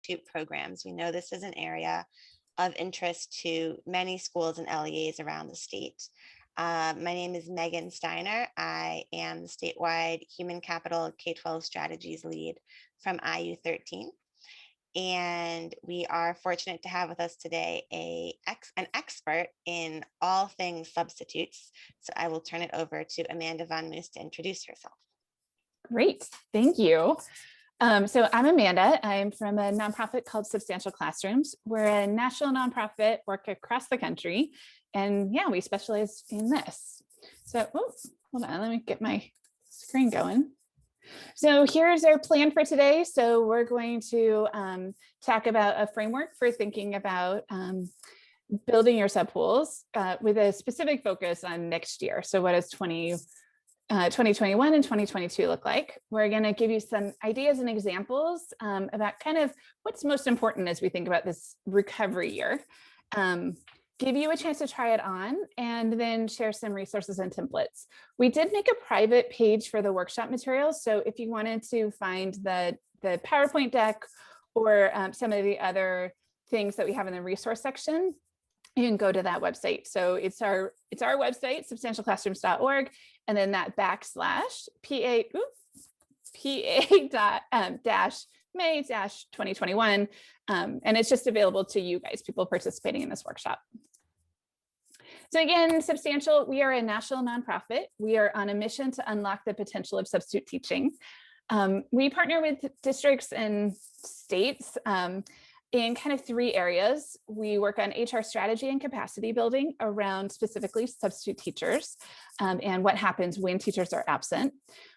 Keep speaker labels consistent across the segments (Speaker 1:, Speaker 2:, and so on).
Speaker 1: substitute programs. We know this is an area of interest to many schools and LEAs around the state. My name is Megan Steiner. I am the statewide Human Capital K-12 Strategies lead from IU 13. And we are fortunate to have with us today an expert in all things substitutes. So I will turn it over to Amanda Von Moos to introduce herself.
Speaker 2: Great, thank you. So I'm Amanda. I'm from a nonprofit called Substantial Classrooms. We're a national nonprofit, work across the country. And yeah, we specialize in this. So, hold on, let me get my screen going. So here's our plan for today. So we're going to talk about a framework for thinking about building your subpools with a specific focus on next year. So what does 2021 and 2022 look like? We're going to give you some ideas and examples about kind of what's most important as we think about this recovery year. Give you a chance to try it on, and then share some resources and templates. We did make a private page for the workshop materials. So if you wanted to find the PowerPoint deck or some of the other things that we have in the resource section, you can go to that website. So it's our website, substantialclassrooms.org, and then that /PA-May-2021. And it's just available to you guys, people participating in this workshop. So again, Substantial, we are a national nonprofit. We are on a mission to unlock the potential of substitute teaching. We partner with districts and states in kind of three areas. We work on HR strategy and capacity building around specifically substitute teachers and what happens when teachers are absent.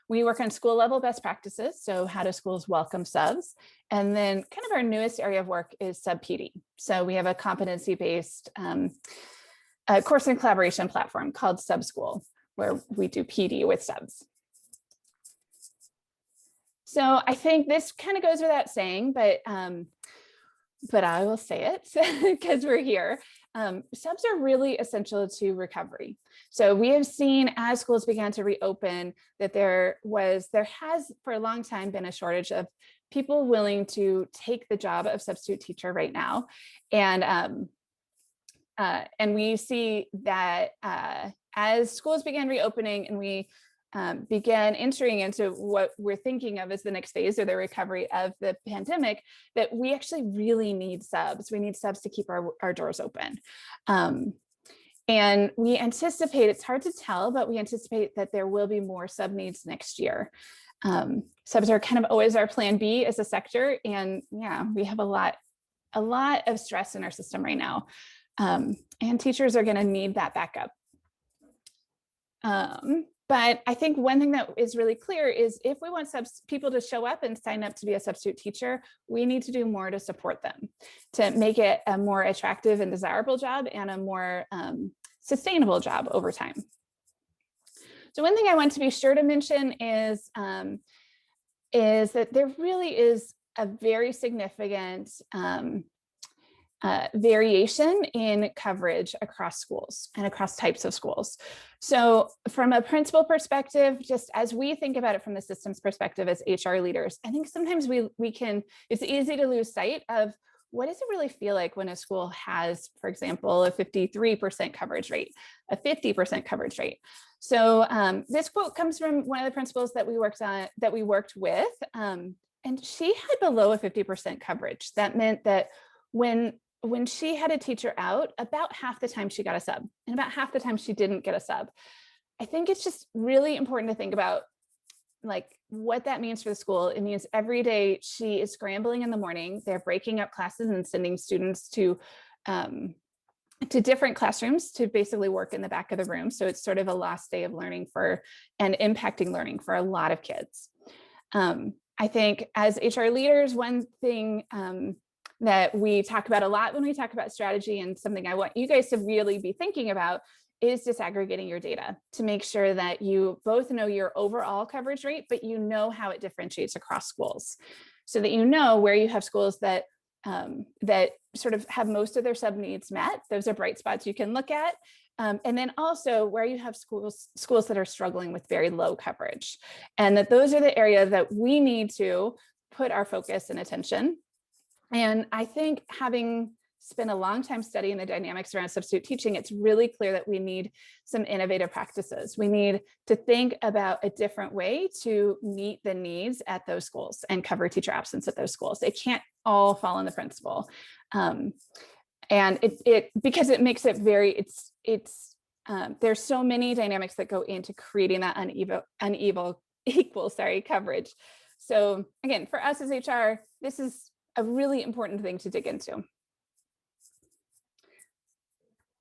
Speaker 2: We work on school level best practices. So how do schools welcome subs? And then kind of our newest area of work is sub PD. So we have a competency-based course and collaboration platform called SubSchool, where we do PD with subs. So I think this kind of goes without saying, but I will say it because we're here. Subs are really essential to recovery. So we have seen as schools began to reopen that there has for a long time been a shortage of people willing to take the job of substitute teacher right now. And we see that as schools began reopening and we began entering into what we're thinking of as the next phase or the recovery of the pandemic, that we actually really need subs. We need subs to keep our doors open. And we anticipate, it's hard to tell, but we anticipate that there will be more sub needs next year. Subs are kind of always our plan B as a sector. And yeah, we have a lot of stress in our system right now. And teachers are going to need that backup. But I think one thing that is really clear is if we want people to show up and sign up to be a substitute teacher, we need to do more to support them, to make it a more attractive and desirable job and a more sustainable job over time. So one thing I want to be sure to mention is that there really is a very significant variation in coverage across schools and across types of schools. So from a principal perspective, just as we think about it from the systems perspective as HR leaders, I think sometimes it's easy to lose sight of what does it really feel like when a school has, for example, a 53% coverage rate, a 50% coverage rate. So this quote comes from one of the principals that we worked with, and she had below a 50% coverage. That meant that when she had a teacher out, about half the time she got a sub and about half the time she didn't get a sub. I think it's just really important to think about like what that means for the school. It means every day she is scrambling in the morning. They're breaking up classes and sending students to different classrooms to basically work in the back of the room. So it's sort of a lost day of learning and impacting learning for a lot of kids. I think as HR leaders, one thing that we talk about a lot when we talk about strategy, and something I want you guys to really be thinking about, is disaggregating your data to make sure that you both know your overall coverage rate, but you know how it differentiates across schools, so that you know where you have schools that sort of have most of their sub needs met. Those are bright spots you can look at. And then also where you have schools that are struggling with very low coverage, and that those are the areas that we need to put our focus and attention. And I think having spent a long time studying the dynamics around substitute teaching, it's really clear that we need some innovative practices. We need to think about a different way to meet the needs at those schools and cover teacher absence at those schools. It can't all fall on the principal. And because it makes it very, there's so many dynamics that go into creating that equal coverage. So again, for us as HR, this is a really important thing to dig into.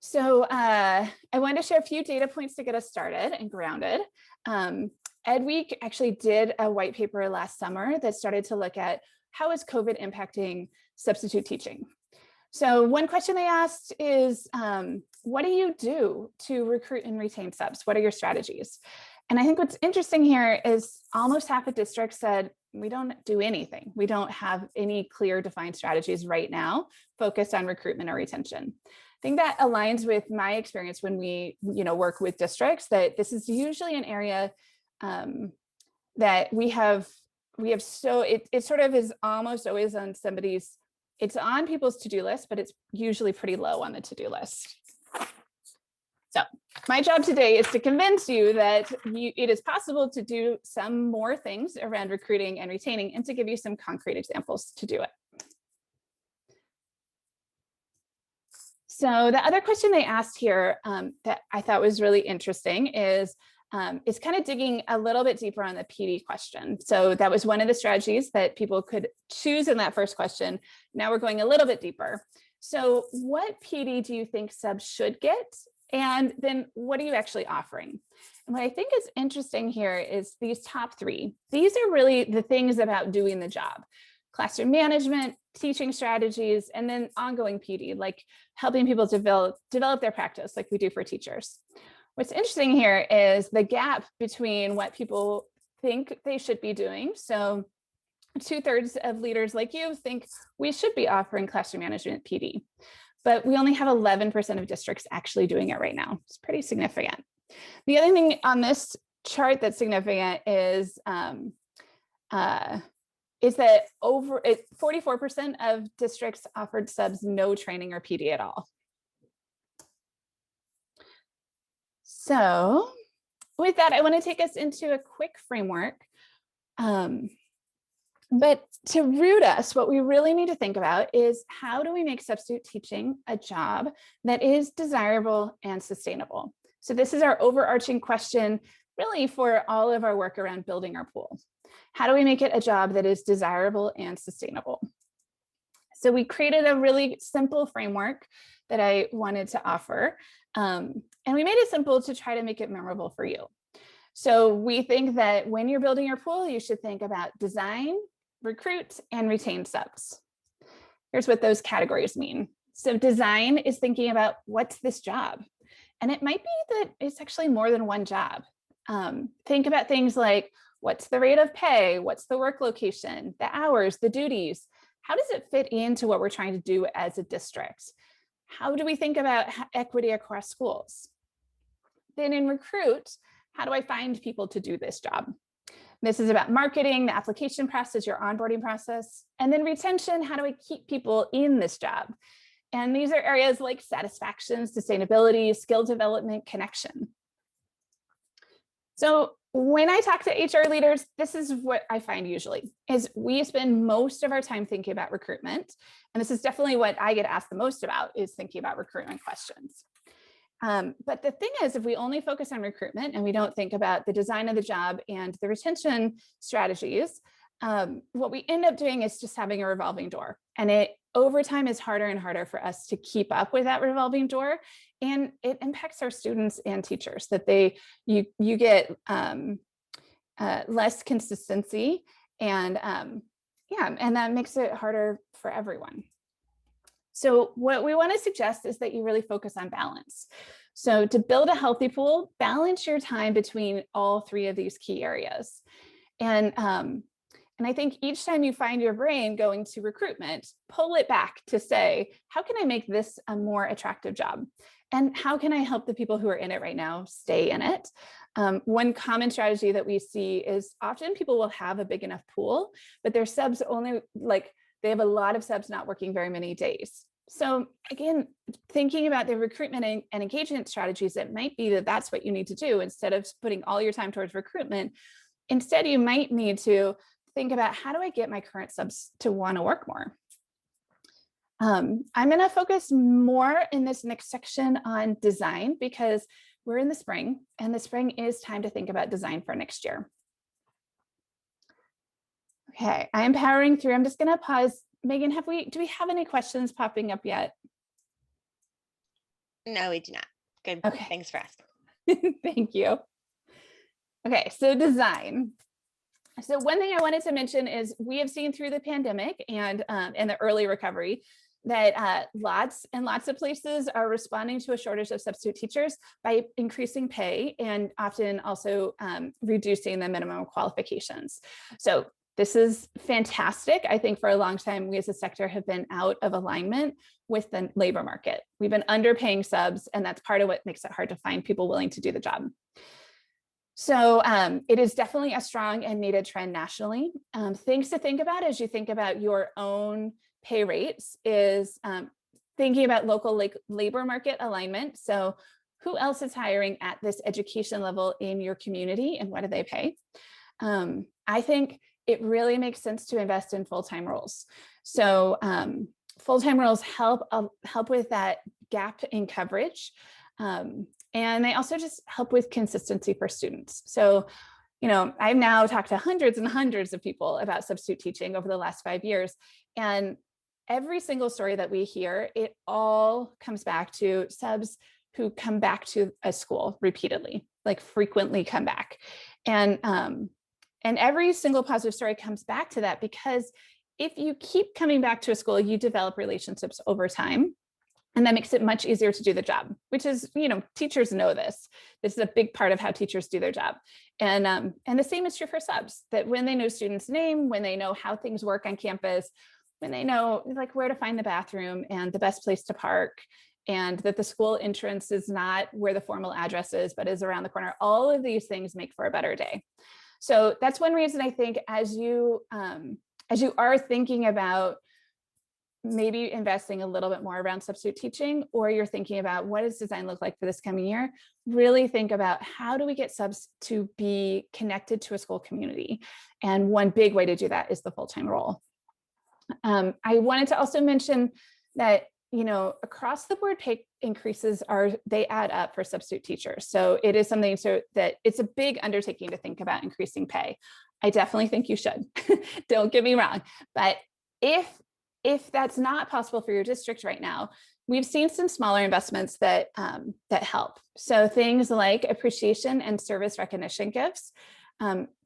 Speaker 2: So I wanted to share a few data points to get us started and grounded. Ed Week actually did a white paper last summer that started to look at how is COVID impacting substitute teaching. So one question they asked is, what do you do to recruit and retain subs? What are your strategies? And I think what's interesting here is almost half the districts said, we don't do anything. We don't have any clear defined strategies right now focused on recruitment or retention. I think that aligns with my experience when we, work with districts, that this is usually an area that we have so it sort of is almost always on it's on people's to-do list, but it's usually pretty low on the to-do list. So my job today is to convince you that it is possible to do some more things around recruiting and retaining, and to give you some concrete examples to do it. So the other question they asked here that I thought was really interesting is kind of digging a little bit deeper on the PD question. So that was one of the strategies that people could choose in that first question. Now we're going a little bit deeper. So what PD do you think subs should get? And then what are you actually offering? And what I think is interesting here is these top three. These are really the things about doing the job: classroom management, teaching strategies, and then ongoing PD, like helping people develop their practice like we do for teachers. What's interesting here is the gap between what people think they should be doing. So 2/3 of leaders like you think we should be offering classroom management PD, but we only have 11% of districts actually doing it right now. It's pretty significant. The other thing on this chart that's significant is that 44% of districts offered subs no training or PD at all. So with that, I want to take us into a quick framework. But to root us, what we really need to think about is, how do we make substitute teaching a job that is desirable and sustainable? So this is our overarching question, really, for all of our work around building our pool. How do we make it a job that is desirable and sustainable? So we created a really simple framework that I wanted to offer. And we made it simple to try to make it memorable for you. So we think that when you're building your pool, you should think about design, recruit, and retain subs. Here's what those categories mean. So design is thinking about, what's this job? And it might be that it's actually more than one job. Think about things like, what's the rate of pay? What's the work location, the hours, the duties? How does it fit into what we're trying to do as a district? How do we think about equity across schools? Then in recruit, how do I find people to do this job? This is about marketing, the application process, your onboarding process. And then retention, how do I keep people in this job? And these are areas like satisfaction, sustainability, skill development, connection. So when I talk to HR leaders, this is what I find usually is we spend most of our time thinking about recruitment. And this is definitely what I get asked the most about, is thinking about recruitment questions. But the thing is, if we only focus on recruitment and we don't think about the design of the job and the retention strategies, what we end up doing is just having a revolving door. And it over time is harder and harder for us to keep up with that revolving door. And it impacts our students and teachers, that you get less consistency, and and that makes it harder for everyone. So what we want to suggest is that you really focus on balance. So to build a healthy pool, balance your time between all three of these key areas. And I think each time you find your brain going to recruitment, pull it back to say, how can I make this a more attractive job? And how can I help the people who are in it right now stay in it? One common strategy that we see is often people will have a big enough pool, but their subs only, like, they have a lot of subs not working very many days. So again, thinking about the recruitment and engagement strategies, it might be that that's what you need to do instead of putting all your time towards recruitment. Instead, you might need to think about, how do I get my current subs to want to work more? I'm going to focus more in this next section on design because we're in the spring, and the spring is time to think about design for next year. Okay, I'm powering through. I'm just going to pause. Megan, do we have any questions popping up yet?
Speaker 1: No, we do not. Good.
Speaker 2: Okay.
Speaker 1: Thanks for asking.
Speaker 2: Thank you. Okay, so design. So one thing I wanted to mention is we have seen through the pandemic and the early recovery that lots and lots of places are responding to a shortage of substitute teachers by increasing pay and often also reducing the minimum qualifications. So this is fantastic. I think for a long time, we as a sector have been out of alignment with the labor market. We've been underpaying subs, and that's part of what makes it hard to find people willing to do the job. So it is definitely a strong and needed trend nationally. Things to think about as you think about your own pay rates is thinking about local labor market alignment. So who else is hiring at this education level in your community and what do they pay? I think it really makes sense to invest in full-time roles. So full-time roles help with that gap in coverage. And they also just help with consistency for students. So, I've now talked to hundreds and hundreds of people about substitute teaching over the last 5 years. And every single story that we hear, it all comes back to subs who come back to a school repeatedly, like frequently come back. And every single positive story comes back to that, because if you keep coming back to a school, you develop relationships over time. And that makes it much easier to do the job, which is, teachers know this. This is a big part of how teachers do their job. And the same is true for subs, that when they know students' name, when they know how things work on campus, when they know like where to find the bathroom and the best place to park, and that the school entrance is not where the formal address is, but is around the corner, all of these things make for a better day. So that's one reason I think as you are thinking about maybe investing a little bit more around substitute teaching, or you're thinking about what does design look like for this coming year, really think about how do we get subs to be connected to a school community? And one big way to do that is the full-time role. I wanted to also mention that, across the board pay increases they add up for substitute teachers. So it is something that it's a big undertaking to think about increasing pay. I definitely think you should, don't get me wrong. But if that's not possible for your district right now, we've seen some smaller investments that help. So things like appreciation and service recognition gifts.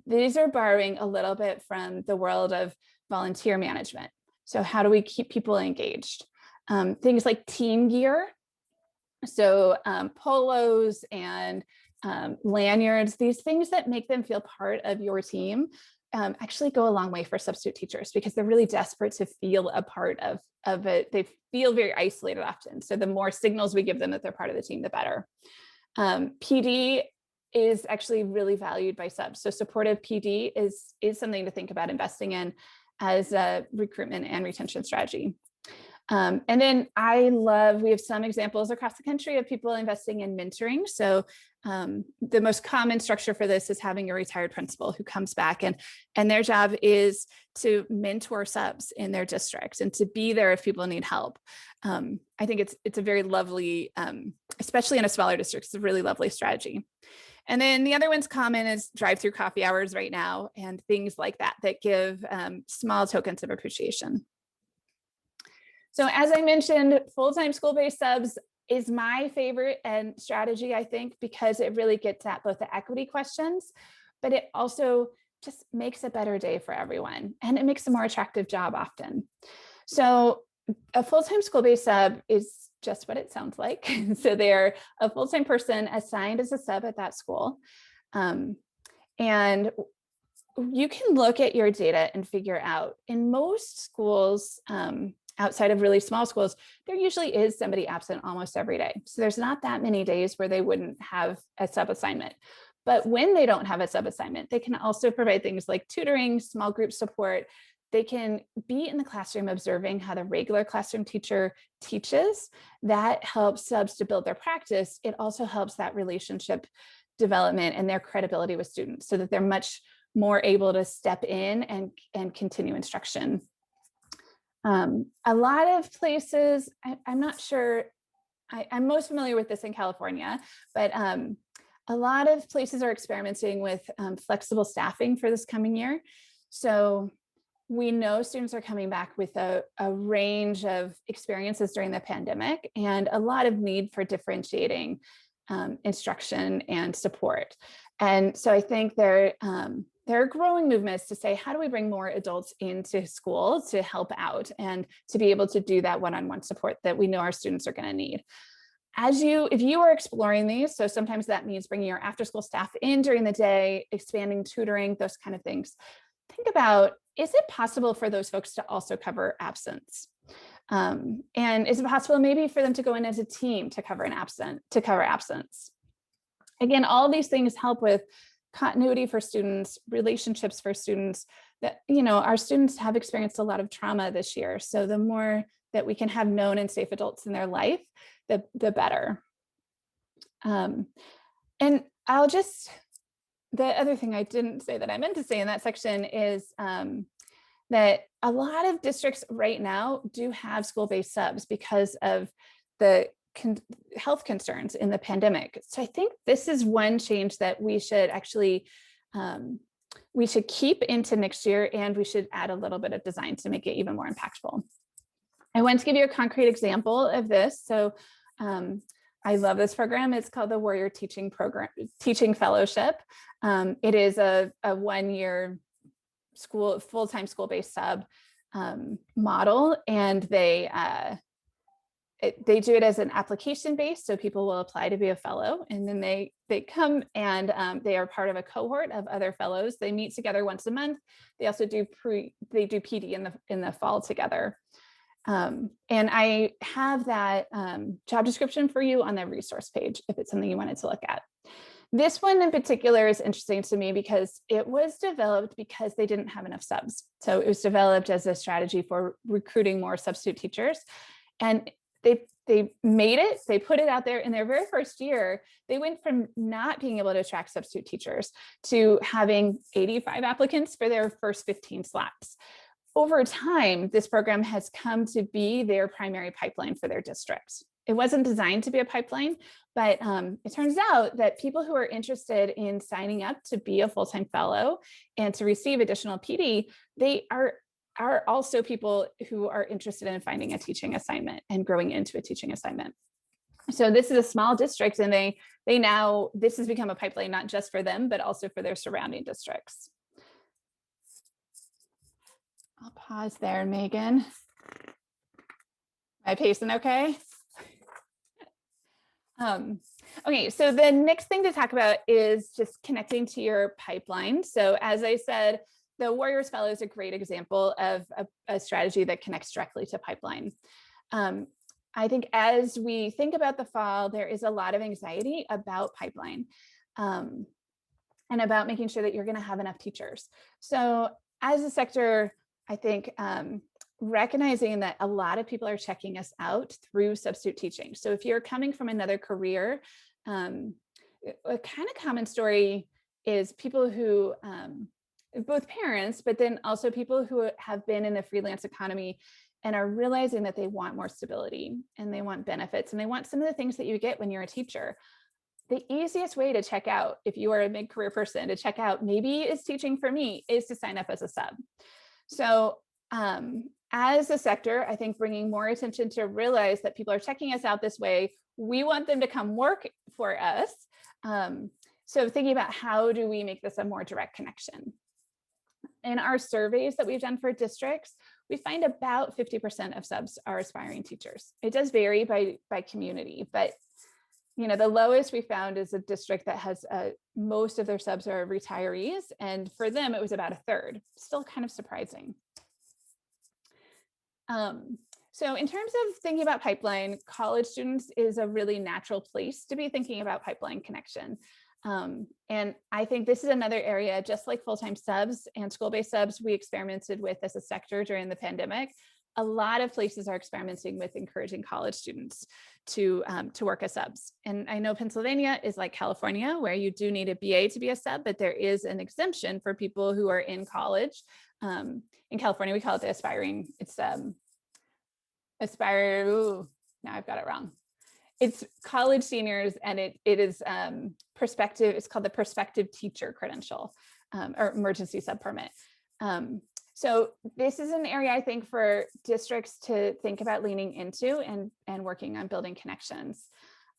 Speaker 2: These are borrowing a little bit from the world of volunteer management. So how do we keep people engaged? Things like team gear. So polos and lanyards, these things that make them feel part of your team actually go a long way for substitute teachers, because they're really desperate to feel a part of it. They feel very isolated often. So the more signals we give them that they're part of the team, the better. PD is actually really valued by subs. So supportive PD is something to think about investing in as a recruitment and retention strategy. And then we have some examples across the country of people investing in mentoring. So the most common structure for this is having a retired principal who comes back and their job is to mentor subs in their districts and to be there if people need help. I think it's a very lovely, especially in a smaller district, it's a really lovely strategy. And then the other one's common is drive-through coffee hours right now and things like that give small tokens of appreciation. So as I mentioned, full-time school-based subs is my favorite and strategy, I think, because it really gets at both the equity questions, but it also just makes a better day for everyone. And it makes a more attractive job often. So a full-time school-based sub is just what it sounds like. So they're a full-time person assigned as a sub at that school. And you can look at your data and figure out in most schools, outside of really small schools, there usually is somebody absent almost every day. So there's not that many days where they wouldn't have a sub assignment. But when they don't have a sub assignment, they can also provide things like tutoring, small group support, they can be in the classroom observing how the regular classroom teacher teaches. That helps subs to build their practice. It also helps that relationship development and their credibility with students so that they're much more able to step in and continue instruction. A lot of places, I'm not sure, I'm most familiar with this in California, but a lot of places are experimenting with flexible staffing for this coming year. So we know students are coming back with a range of experiences during the pandemic and a lot of need for differentiating instruction and support. And so I think there are growing movements to say, how do we bring more adults into school to help out and to be able to do that one-on-one support that we know our students are going to need. If you are exploring these, so sometimes that means bringing your after-school staff in during the day, expanding tutoring, those kind of things. Think about, is it possible for those folks to also cover absence? And is it possible maybe for them to go in as a team to cover absence? Again, all of these things help with continuity for students, relationships for students. That, our students have experienced a lot of trauma this year. So the more that we can have known and safe adults in their life, the better. And the other thing I didn't say that I meant to say in that section is that a lot of districts right now do have school-based subs because of the health concerns in the pandemic. So I think this is one change that we should actually, we should keep into next year, and we should add a little bit of design to make it even more impactful. I want to give you a concrete example of this. So I love this program. It's called the Warrior Teaching Fellowship. It is a 1-year full-time school-based sub model, and they do it as an application based, so people will apply to be a fellow, and then they come and they are part of a cohort of other fellows. They meet together once a month. They also do PD in the fall together. And I have that job description for you on the resource page if it's something you wanted to look at. This one in particular is interesting to me because it was developed because they didn't have enough subs. So it was developed as a strategy for recruiting more substitute teachers. And they made it, they put it out there in their very first year. They went from not being able to attract substitute teachers to having 85 applicants for their first 15 slots. Over time, this program has come to be their primary pipeline for their districts. It wasn't designed to be a pipeline, but it turns out that people who are interested in signing up to be a full-time fellow and to receive additional PD, they are also people who are interested in finding a teaching assignment and growing into a teaching assignment. So this is a small district, and this has become a pipeline not just for them, but also for their surrounding districts. I'll pause there, Megan. Am I pacing okay? Okay, so the next thing to talk about is just connecting to your pipeline. So as I said, the Warriors Fellow is a great example of a strategy that connects directly to pipeline. I think as we think about the fall, there is a lot of anxiety about pipeline and about making sure that you're going to have enough teachers. So as a sector, I think recognizing that a lot of people are checking us out through substitute teaching. So if you're coming from another career, a kind of common story is people who, both parents, but then also people who have been in the freelance economy and are realizing that they want more stability and they want benefits and they want some of the things that you get when you're a teacher. The easiest way to check out, if you are a mid-career person, to check out maybe is teaching for me, is to sign up as a sub. So as a sector, I think bringing more attention to realize that people are checking us out this way, we want them to come work for us. So thinking about how do we make this a more direct connection. In our surveys that we've done for districts, we find about 50% of subs are aspiring teachers. It does vary by community, but the lowest we found is a district that has most of their subs are retirees, and for them it was about a third. Still kind of surprising. So in terms of thinking about pipeline, college students is a really natural place to be thinking about pipeline connection. And I think this is another area, just like full-time subs and school-based subs, we experimented with as a sector during the pandemic. A lot of places are experimenting with encouraging college students to work as subs. And I know Pennsylvania is like California, where you do need a BA to be a sub, but there is an exemption for people who are in college. In California, we call it the aspiring, it's aspire, ooh, now I've got it wrong. It's college seniors, and it is prospective. It's called the prospective teacher credential, or emergency sub permit. So this is an area I think for districts to think about leaning into and working on building connections.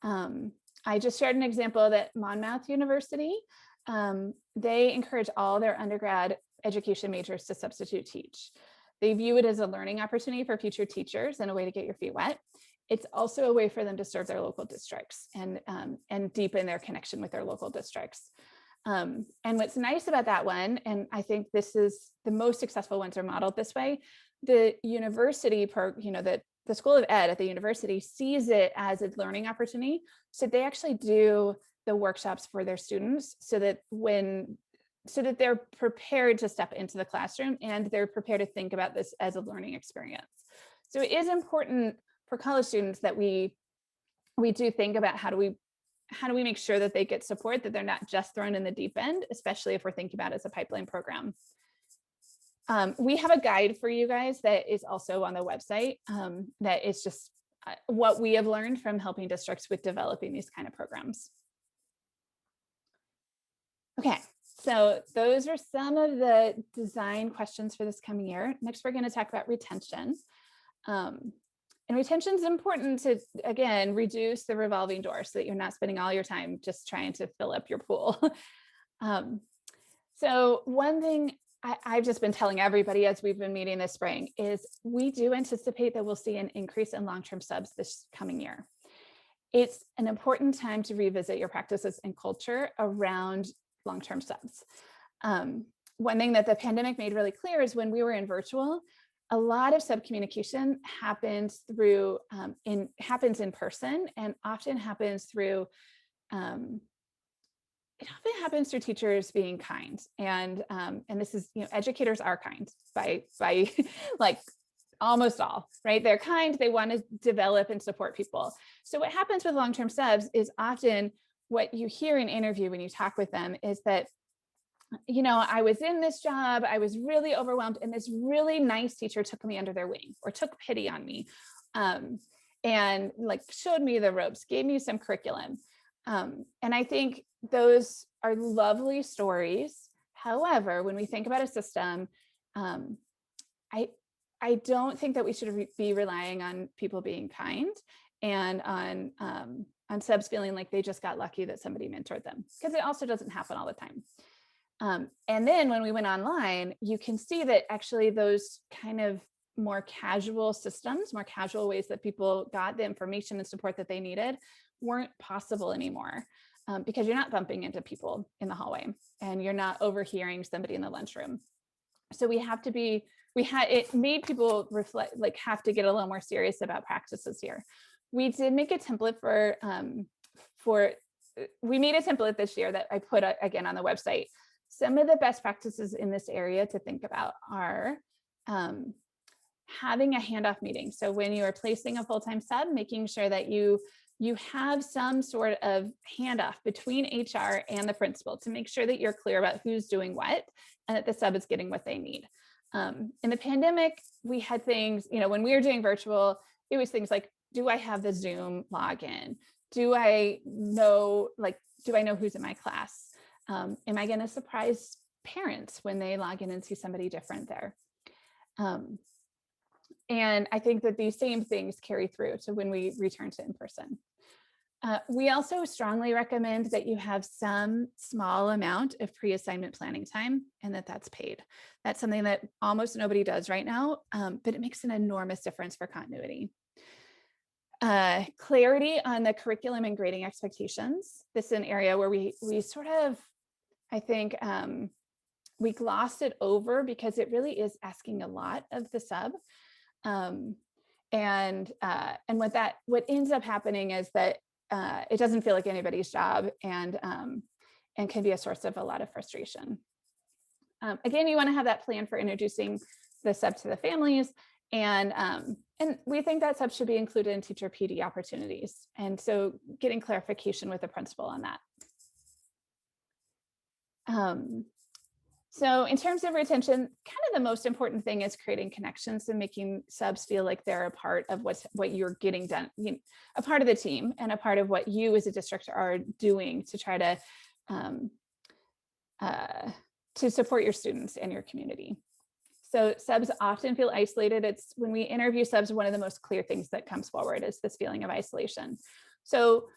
Speaker 2: I just shared an example that Monmouth University, they encourage all their undergrad education majors to substitute teach. They view it as a learning opportunity for future teachers and a way to get your feet wet. It's also a way for them to serve their local districts and deepen their connection with their local districts. And what's nice about that one, and I think this is the most successful ones are modeled this way, the university, the School of Ed at the university sees it as a learning opportunity. So they actually do the workshops for their students so that they're prepared to step into the classroom and they're prepared to think about this as a learning experience. So it is important for college students that we do think about how do we make sure that they get support, that they're not just thrown in the deep end, especially if we're thinking about it as a pipeline program. We have a guide for you guys that is also on the website that is just what we have learned from helping districts with developing these kind of programs. Okay, so those are some of the design questions for this coming year. Next, we're going to talk about retention. And retention is important to, again, reduce the revolving door so that you're not spending all your time just trying to fill up your pool. So one thing I've just been telling everybody as we've been meeting this spring is we do anticipate that we'll see an increase in long-term subs this coming year. It's an important time to revisit your practices and culture around long-term subs. One thing that the pandemic made really clear is when we were in virtual, a lot of sub-communication happens in person, and often happens through teachers being kind. And this is, educators are kind by like almost all, right? They're kind, they want to develop and support people. So what happens with long-term subs is often what you hear in interview when you talk with them is that, I was in this job, I was really overwhelmed, and this really nice teacher took me under their wing or took pity on me, and like showed me the ropes, gave me some curriculum. And I think those are lovely stories. However, when we think about a system, I don't think that we should be relying on people being kind and on subs feeling like they just got lucky that somebody mentored them, because it also doesn't happen all the time. And then when we went online, you can see that actually those kind of more casual systems, more casual ways that people got the information and support that they needed weren't possible anymore, because you're not bumping into people in the hallway and you're not overhearing somebody in the lunchroom. So it made people reflect, like have to get a little more serious about practices here. We did make a template we made a template this year that I put again on the website. Some of the best practices in this area to think about are having a handoff meeting. So when you are placing a full-time sub, making sure that you have some sort of handoff between HR and the principal to make sure that you're clear about who's doing what and that the sub is getting what they need. In the pandemic, we had things, when we were doing virtual, it was things like, do I have the Zoom login? Do I know who's in my class? Am I going to surprise parents when they log in and see somebody different there? And I think that these same things carry through to when we return to in-person. We also strongly recommend that you have some small amount of pre-assignment planning time and that's paid. That's something that almost nobody does right now, but it makes an enormous difference for continuity. Clarity on the curriculum and grading expectations. This is an area where we sort of, I think, we glossed it over because it really is asking a lot of the sub. And what ends up happening is that it doesn't feel like anybody's job, and and can be a source of a lot of frustration. Again, you want to have that plan for introducing the sub to the families. And we think that sub should be included in teacher PD opportunities. And so getting clarification with the principal on that. So in terms of retention, kind of the most important thing is creating connections and making subs feel like they're a part of what you're getting done, a part of the team and a part of what you as a district are doing to try to support your students and your community. So subs often feel isolated. It's when we interview subs, one of the most clear things that comes forward is this feeling of isolation. So,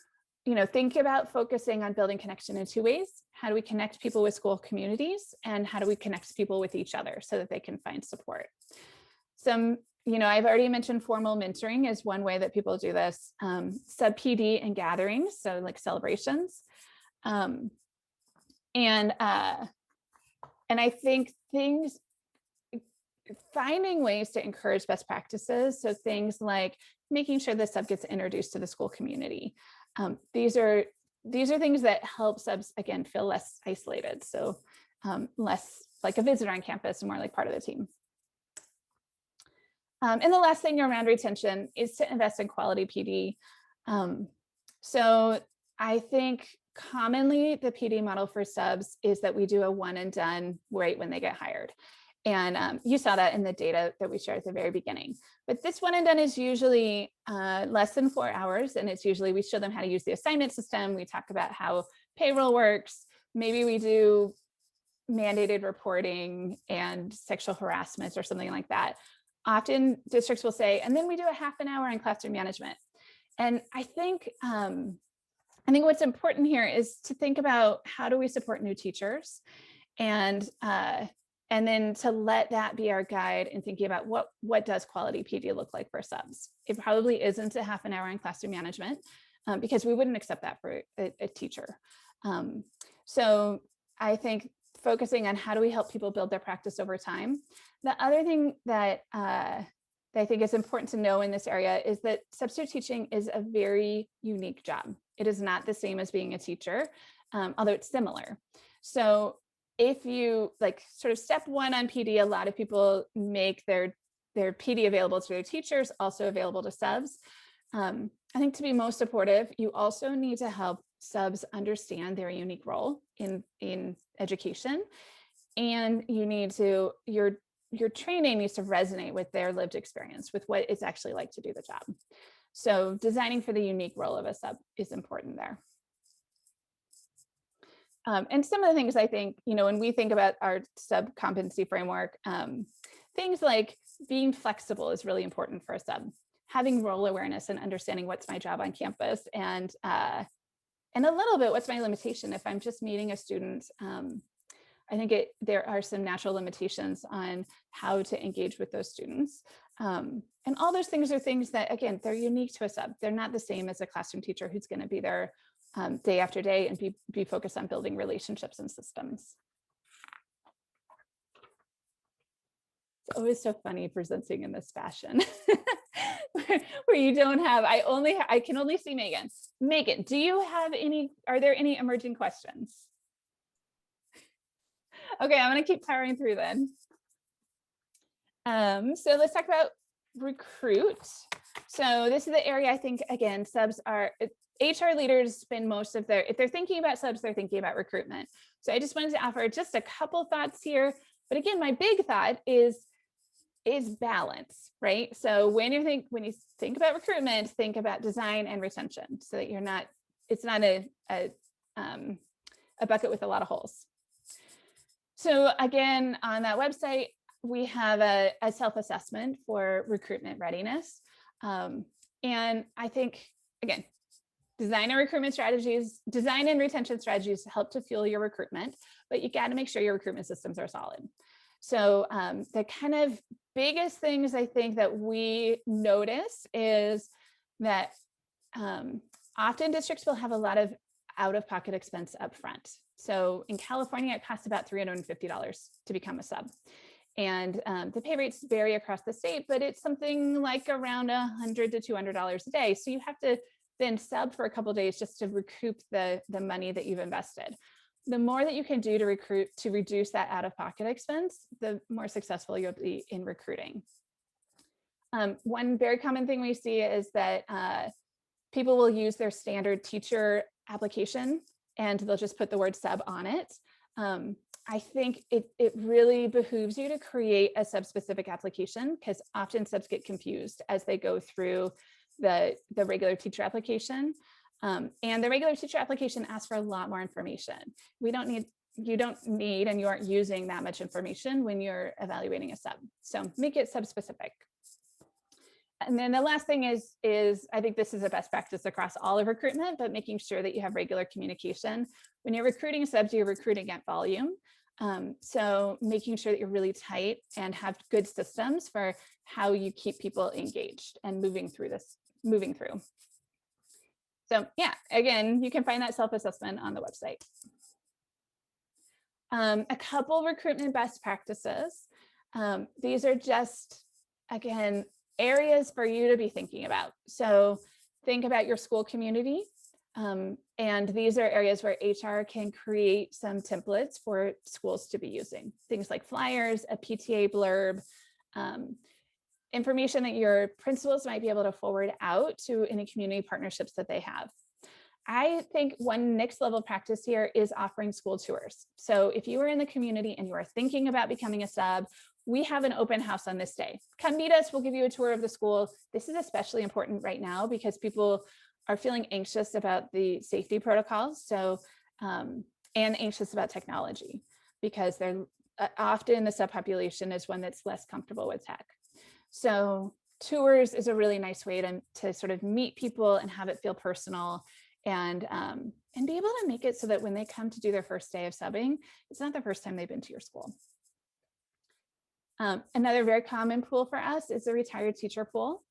Speaker 2: think about focusing on building connection in two ways. How do we connect people with school communities, and how do we connect people with each other so that they can find support? I've already mentioned formal mentoring is one way that people do this. Sub PD and gatherings, so like celebrations. And I think finding ways to encourage best practices. So things like making sure the sub gets introduced to the school community. These are things that help subs, again, feel less isolated. So less like a visitor on campus and more like part of the team. And the last thing around retention is to invest in quality PD. So I think commonly the PD model for subs is that we do a one and done right when they get hired. And you saw that in the data that we shared at the very beginning. But this one and done is usually less than 4 hours. And it's usually, we show them how to use the assignment system. We talk about how payroll works. Maybe we do mandated reporting and sexual harassment or something like that. Often districts will say, and then we do a half an hour in classroom management. And I think what's important here is to think about how do we support new teachers, and then to let that be our guide in thinking about what does quality PD look like for subs. It probably isn't a half an hour in classroom management because we wouldn't accept that for a teacher. So I think focusing on how do we help people build their practice over time. The other thing that I think is important to know in this area is that substitute teaching is a very unique job. It is not the same as being a teacher, although it's similar. So if you sort of step one on PD, a lot of people make their PD available to their teachers, also available to subs. I think to be most supportive, you also need to help subs understand their unique role in education. And your training needs to resonate with their lived experience, with what it's actually like to do the job. So designing for the unique role of a sub is important there. And some of the things I think, when we think about our sub competency framework, things like being flexible is really important for a sub. Having role awareness and understanding what's my job on campus, and a little bit what's my limitation if I'm just meeting a student. I think there are some natural limitations on how to engage with those students. And all those things are things that, again, they're unique to a sub. They're not the same as a classroom teacher who's going to be there day after day and be focused on building relationships and systems. It's always so funny presenting in this fashion where you don't have, I can only see Megan. Megan, are there any emerging questions? Okay, I'm going to keep powering through then. So let's talk about recruit. So this is the area I think, again, subs are, HR leaders spend most of if they're thinking about subs, they're thinking about recruitment. So I just wanted to offer just a couple thoughts here. But again, my big thought is balance, right? So when you think about recruitment, think about design and retention so that it's not a bucket with a lot of holes. So again, on that website, we have a self-assessment for recruitment readiness. And I think, again, design and retention strategies help to fuel your recruitment, but you got to make sure your recruitment systems are solid. So the kind of biggest things I think that we notice is that often districts will have a lot of out-of-pocket expense up front. So in California, it costs about $350 to become a sub. And the pay rates vary across the state, but it's something like around $100 to $200 a day. So you have to then sub for a couple of days just to recoup the money that you've invested. the more that you can do to recruit to reduce that out-of-pocket expense, the more successful you'll be in recruiting. One very common thing we see is that people will use their standard teacher application and they'll just put the word sub on it. I think it really behooves you to create a sub-specific application, because often subs get confused as they go through the regular teacher application. And the regular teacher application asks for a lot more information. You don't need, and you aren't using that much information when you're evaluating a sub. So make it sub-specific. And then the last thing is I think this is a best practice across all of recruitment, but making sure that you have regular communication. When you're recruiting subs, you're recruiting at volume. So making sure that you're really tight and have good systems for how you keep people engaged and moving through. So yeah, again, you can find that self-assessment on the website. A couple recruitment best practices. These are just, again, areas for you to be thinking about. So think about your school community. And these are areas where HR can create some templates for schools to be using. Things like flyers, a PTA blurb, information that your principals might be able to forward out to any community partnerships that they have. I think one next level practice here is offering school tours. So if you are in the community and you are thinking about becoming a sub, we have an open house on this day. Come meet us, we'll give you a tour of the school. This is especially important right now because people are feeling anxious about the safety protocols. So, and anxious about technology because they're often the subpopulation is one that's less comfortable with tech. So tours is a really nice way to sort of meet people and have it feel personal and be able to make it so that when they come to do their first day of subbing, it's not the first time they've been to your school. Another very common pool for us is the retired teacher pool.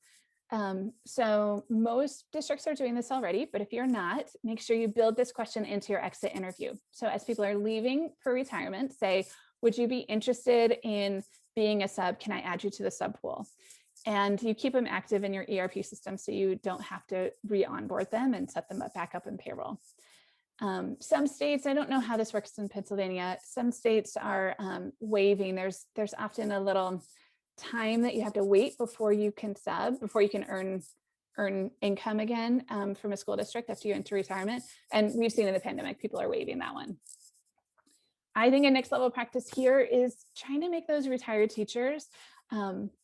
Speaker 2: So most districts are doing this already, but if you're not, make sure you build this question into your exit interview. So as people are leaving for retirement, say, would you be interested in being a sub? Can I add you to the sub pool? And you keep them active in your ERP system so you don't have to re-onboard them and set them back up in payroll. Some states, I don't know how this works in Pennsylvania, some states are waiving. There's often a little time that you have to wait before you can sub, before you can earn income again from a school district after you enter retirement. And we've seen in the pandemic, people are waiving that one. I think a next level practice here is trying to make those retired teachers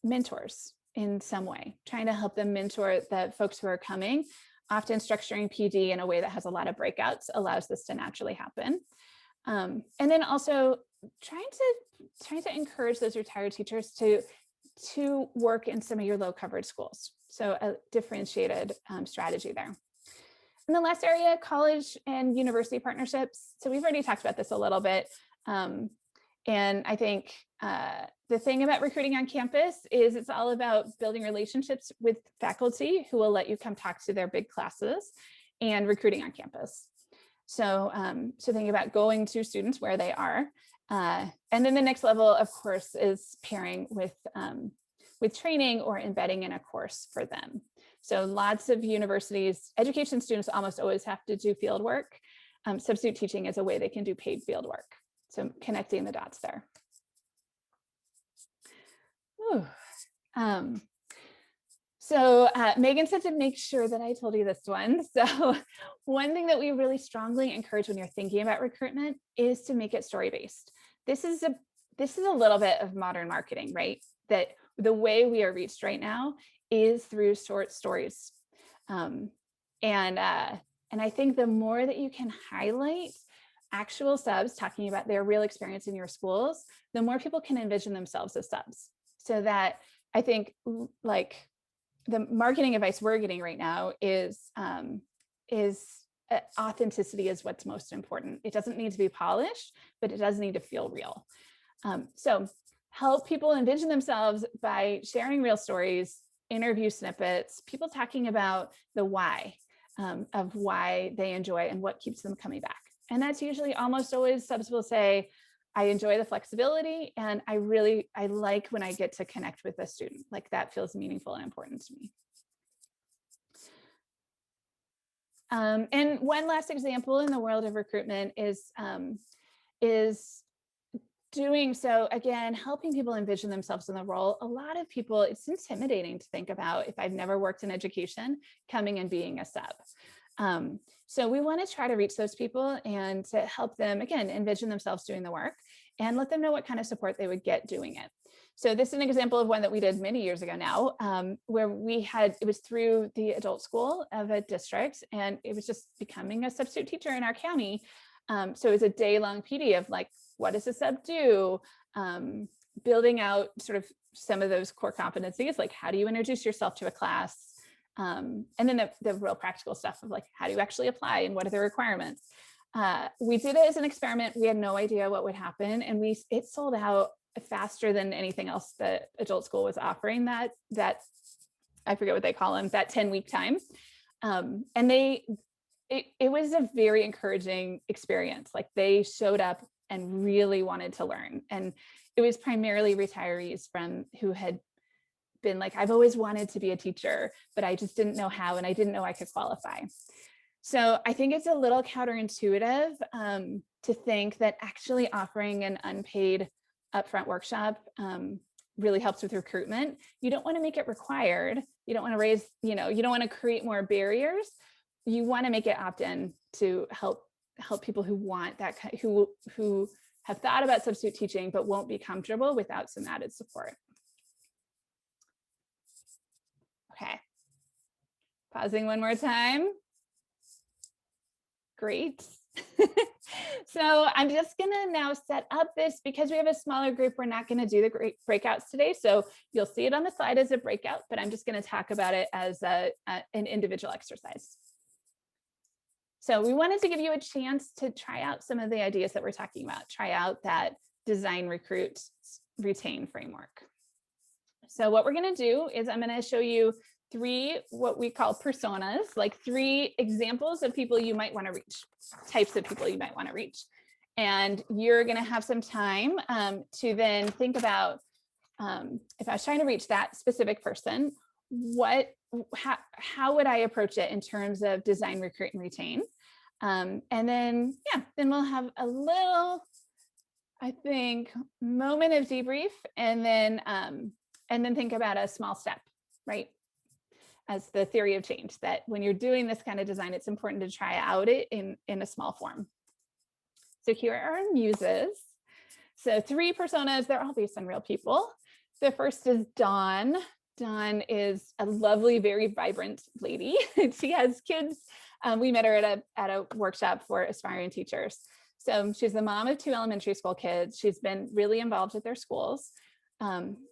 Speaker 2: mentors in some way, trying to help them mentor the folks who are coming. Often structuring PD in a way that has a lot of breakouts allows this to naturally happen. And then also trying to encourage those retired teachers to work in some of your low coverage schools. So a differentiated strategy there. And the last area, college and university partnerships. So we've already talked about this a little bit. And I think the thing about recruiting on campus is it's all about building relationships with faculty who will let you come talk to their big classes and recruiting on campus. So, so think about going to students where they are. And then the next level, of course, is pairing with training or embedding in a course for them. So lots of universities, education students almost always have to do field work. Substitute teaching is a way they can do paid field work. So connecting the dots there. So Megan said to make sure that I told you this one. So one thing that we really strongly encourage when you're thinking about recruitment is to make it story-based. This is a little bit of modern marketing, right? That the way we are reached right now is through short stories. And I think the more that you can highlight actual subs talking about their real experience in your schools, the more people can envision themselves as subs. So that I think like the marketing advice we're getting right now is authenticity is what's most important. It doesn't need to be polished, but it does need to feel real. So help people envision themselves by sharing real stories, interview snippets, people talking about the why of why they enjoy and what keeps them coming back. And that's usually almost always subs will say, I enjoy the flexibility and I like when I get to connect with a student, like that feels meaningful and important to me. And one last example in the world of recruitment is doing so, again, helping people envision themselves in the role. A lot of people, it's intimidating to think about, if I've never worked in education, coming and being a sub. So we want to try to reach those people and to help them, again, envision themselves doing the work and let them know what kind of support they would get doing it. So this is an example of one that we did many years ago now, where it was through the adult school of a district, and it was just becoming a substitute teacher in our county. So it was a day-long PD of like, what does a sub do? Building out sort of some of those core competencies, like how do you introduce yourself to a class? And then the real practical stuff of like, how do you actually apply and what are the requirements? We did it as an experiment. We had no idea what would happen, and it sold out faster than anything else that adult school was offering that I forget what they call them, that 10-week time. And it was a very encouraging experience. Like they showed up and really wanted to learn. And it was primarily retirees who had been like, I've always wanted to be a teacher, but I just didn't know how, and I didn't know I could qualify. So I think it's a little counterintuitive to think that actually offering an unpaid upfront workshop really helps with recruitment. You don't want to make it required. You don't want to you don't want to create more barriers. You want to make it opt-in to help people who want that, who have thought about substitute teaching, but won't be comfortable without some added support. Okay. Pausing one more time. Great. So I'm just gonna now set up this, because we have a smaller group, we're not gonna do the breakouts today. So you'll see it on the slide as a breakout, but I'm just gonna talk about it as an individual exercise. So we wanted to give you a chance to try out some of the ideas that we're talking about, try out that design, recruit, retain framework. So what we're gonna do is I'm gonna show you 3 what we call personas, like 3 examples of people you might want to reach, types of people you might want to reach. And you're going to have some time to then think about, if I was trying to reach that specific person, how would I approach it in terms of design, recruit, and retain? And then we'll have a little, I think, moment of debrief, and then think about a small step, right? As the theory of change, that when you're doing this kind of design, it's important to try out it in a small form. So here are our muses. So 3 personas, they're all based on real people. The first is Dawn. Dawn is a lovely, very vibrant lady. She has kids. We met her at a workshop for aspiring teachers. So she's the mom of 2 elementary school kids. She's been really involved with their schools.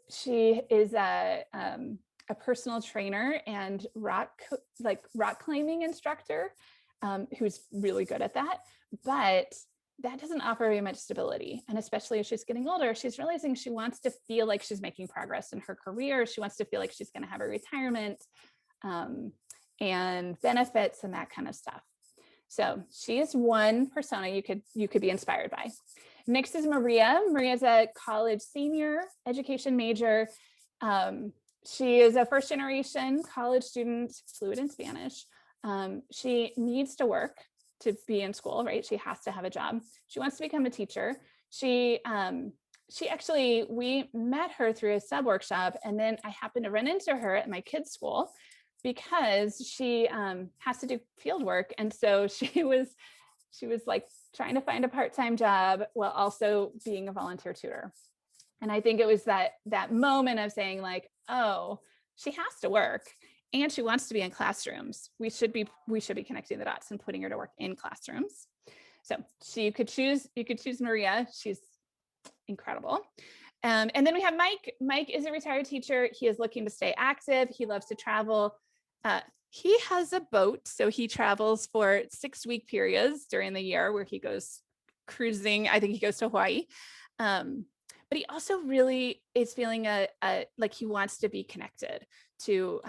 Speaker 2: She is a personal trainer and rock climbing instructor who's really good at that, but that doesn't offer very much stability. And especially as she's getting older, she's realizing she wants to feel like she's making progress in her career. She wants to feel like she's going to have a retirement and benefits and that kind of stuff. So she is one persona you could be inspired by. Next is Maria. Maria's a college senior, education major. She is a first-generation college student, fluent in Spanish. She needs to work to be in school, right? She has to have a job. She wants to become a teacher. We met her through a sub workshop, and then I happened to run into her at my kids' school because she has to do field work, and so she was like trying to find a part-time job while also being a volunteer tutor. And I think it was that moment of saying like, oh, she has to work and she wants to be in classrooms. We should be connecting the dots and putting her to work in classrooms. So you could choose Maria. She's incredible. And then we have Mike. Mike is a retired teacher. He is looking to stay active. He loves to travel. He has a boat, so he travels for 6-week periods during the year where he goes cruising. I think he goes to Hawaii. But he also really is feeling like he wants to be connected to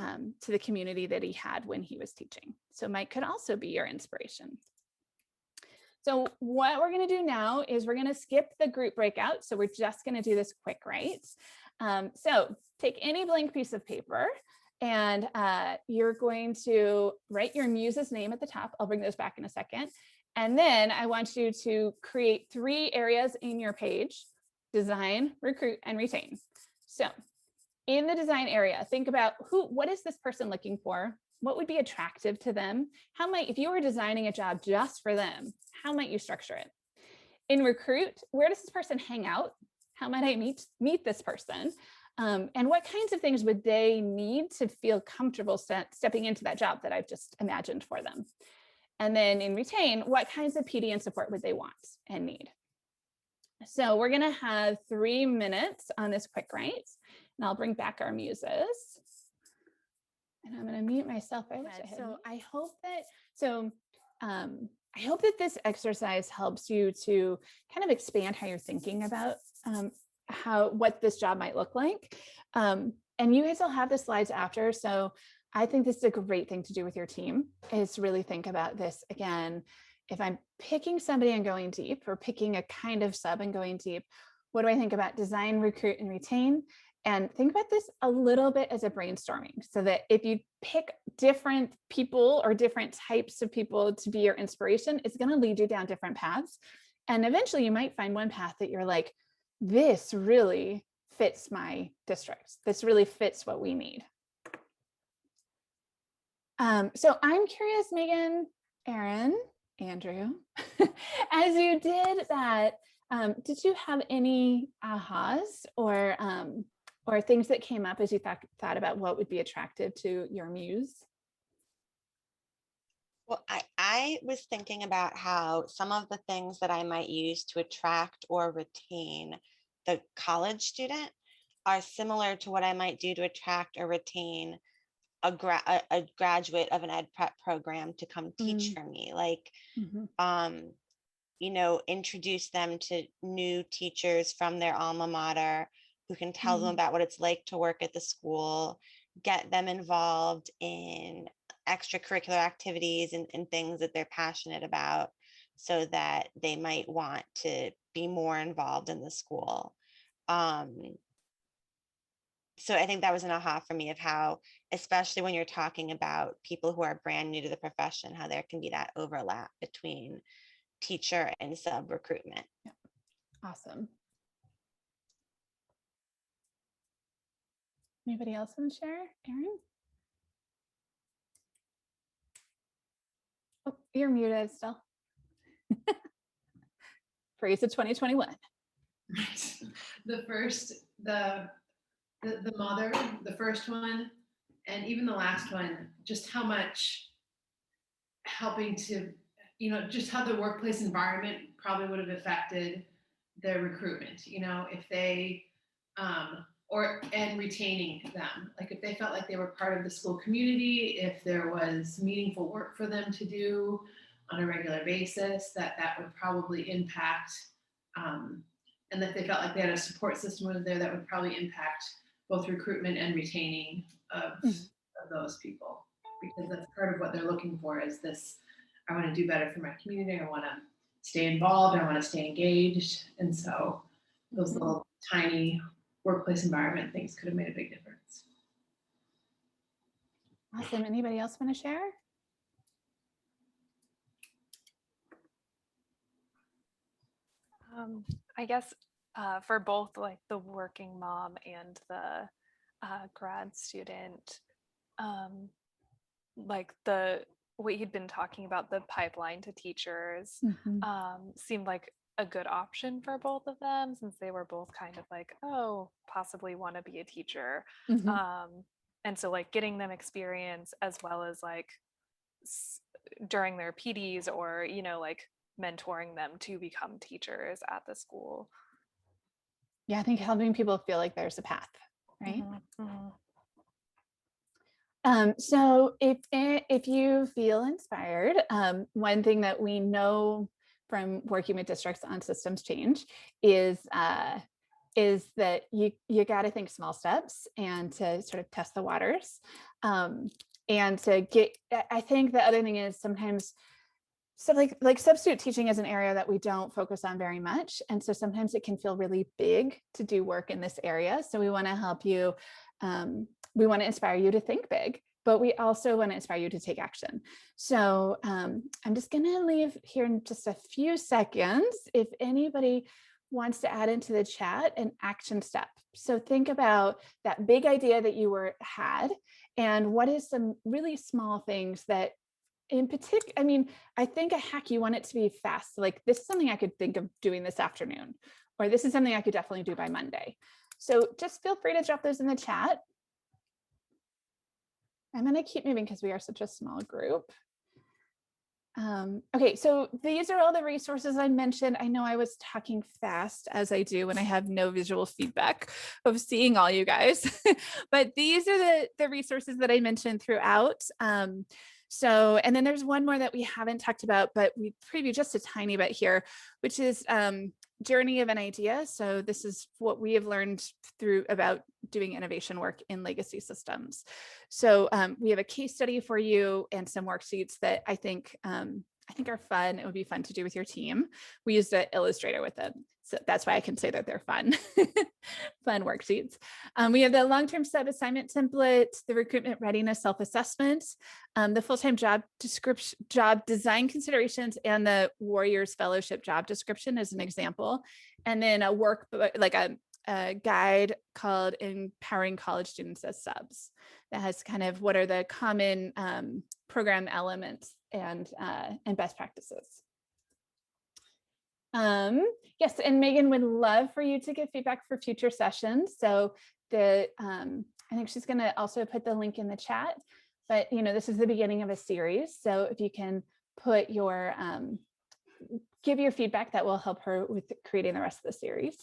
Speaker 2: the community that he had when he was teaching. So Mike could also be your inspiration. So what we're going to do now is we're going to skip the group breakout. So we're just going to do this quick, right? So take any blank piece of paper And you're going to write your Muses name at the top. I'll bring those back in a second. And then I want you to create 3 areas in your page: design, recruit, and retain. So in the design area, think about what is this person looking for? What would be attractive to them? If you were designing a job just for them, how might you structure it? In recruit, where does this person hang out? How might I meet this person? And what kinds of things would they need to feel comfortable stepping into that job that I've just imagined for them? And then in retain, what kinds of PD and support would they want and need? So we're going to have 3 minutes on this quick write, and I'll bring back our Muses. And I'm going to mute myself. I hope that this exercise helps you to kind of expand how you're thinking about what this job might look like. And you guys will have the slides after. So I think this is a great thing to do with your team, is really think about this again. If I'm picking somebody and going deep, or picking a kind of sub and going deep, what do I think about design, recruit, and retain? And think about this a little bit as a brainstorming, so that if you pick different people or different types of people to be your inspiration, it's going to lead you down different paths. And eventually you might find one path that you're like, this really fits my district. This really fits what we need. So I'm curious, Megan, Aaron, Andrew, as you did that, did you have any ahas or things that came up as you thought about what would be attractive to your muse?
Speaker 1: Well, I was thinking about how some of the things that I might use to attract or retain the college student are similar to what I might do to attract or retain a graduate of an ed prep program to come teach for me. Like, introduce them to new teachers from their alma mater who can tell them about what it's like to work at the school, get them involved in extracurricular activities and things that they're passionate about, so that they might want to be more involved in the school. So I think that was an aha for me of how, especially when you're talking about people who are brand new to the profession, how there can be that overlap between teacher and sub recruitment.
Speaker 2: Yeah. Awesome. Anybody else want to share? Aaron? Oh, you're muted still. Praise of 2021.
Speaker 3: The mother, the first one, and even the last one, just how much helping to, just how the workplace environment probably would have affected their recruitment, if they, and retaining them. Like if they felt like they were part of the school community, if there was meaningful work for them to do on a regular basis, that would probably impact, and that they felt like they had a support system over there, that would probably impact both recruitment and retaining of those people, because that's part of what they're looking for, is this, I want to do better for my community, I want to stay involved, I want to stay engaged. And so those little tiny workplace environment things could have made a big difference.
Speaker 2: Awesome. Anybody else want to share?
Speaker 4: I guess for both like the working mom and the grad student, like what you'd been talking about, the pipeline to teachers, seemed like a good option for both of them, since they were both kind of like, oh, possibly want to be a teacher. And so like getting them experience, as well as like during their PDs, or like mentoring them to become teachers at the school.
Speaker 2: Yeah, I think helping people feel like there's a path, right? So if you feel inspired, one thing that we know from working with districts on systems change is that you got to think small steps and to sort of test the waters, and to get. I think the other thing is sometimes. So like substitute teaching is an area that we don't focus on very much. And so sometimes it can feel really big to do work in this area. So we want to help you we want to inspire you to think big, but we also want to inspire you to take action. So I'm just going to leave here in just a few seconds if anybody wants to add into the chat an action step. So think about that big idea that you had, and what is some really small things that in particular, I mean, I think a hack, you want it to be fast. Like, this is something I could think of doing this afternoon, or this is something I could definitely do by Monday. So just feel free to drop those in the chat. I'm going to keep moving because we are such a small group. Okay, so these are all the resources I mentioned. I know I was talking fast, as I do when I have no visual feedback of seeing all you guys, but these are the resources that I mentioned throughout. So, and then there's one more that we haven't talked about, but we preview just a tiny bit here, which is journey of an idea. So this is what we have learned through about doing innovation work in legacy systems. So we have a case study for you and some worksheets that I think are fun. It would be fun to do with your team. We used an Illustrator with them, so that's why I can say that they're fun. Fun worksheets. We have the long-term sub-assignment template, the recruitment readiness self-assessment, the full-time job description, job design considerations, and the Warriors Fellowship job description as an example. And then a workbook, like a guide called Empowering College Students as Subs, that has kind of what are the common program elements and best practices. Yes, and Megan would love for you to give feedback for future sessions. So I think she's going to also put the link in the chat, but this is the beginning of a series. So if you can put your, give your feedback, that will help her with creating the rest of the series.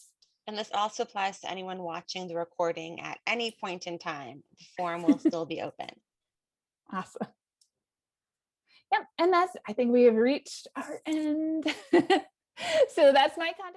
Speaker 1: And this also applies to anyone watching the recording at any point in time. The forum will still be open.
Speaker 2: Awesome. Yep, and I think we have reached our end. So that's my contact.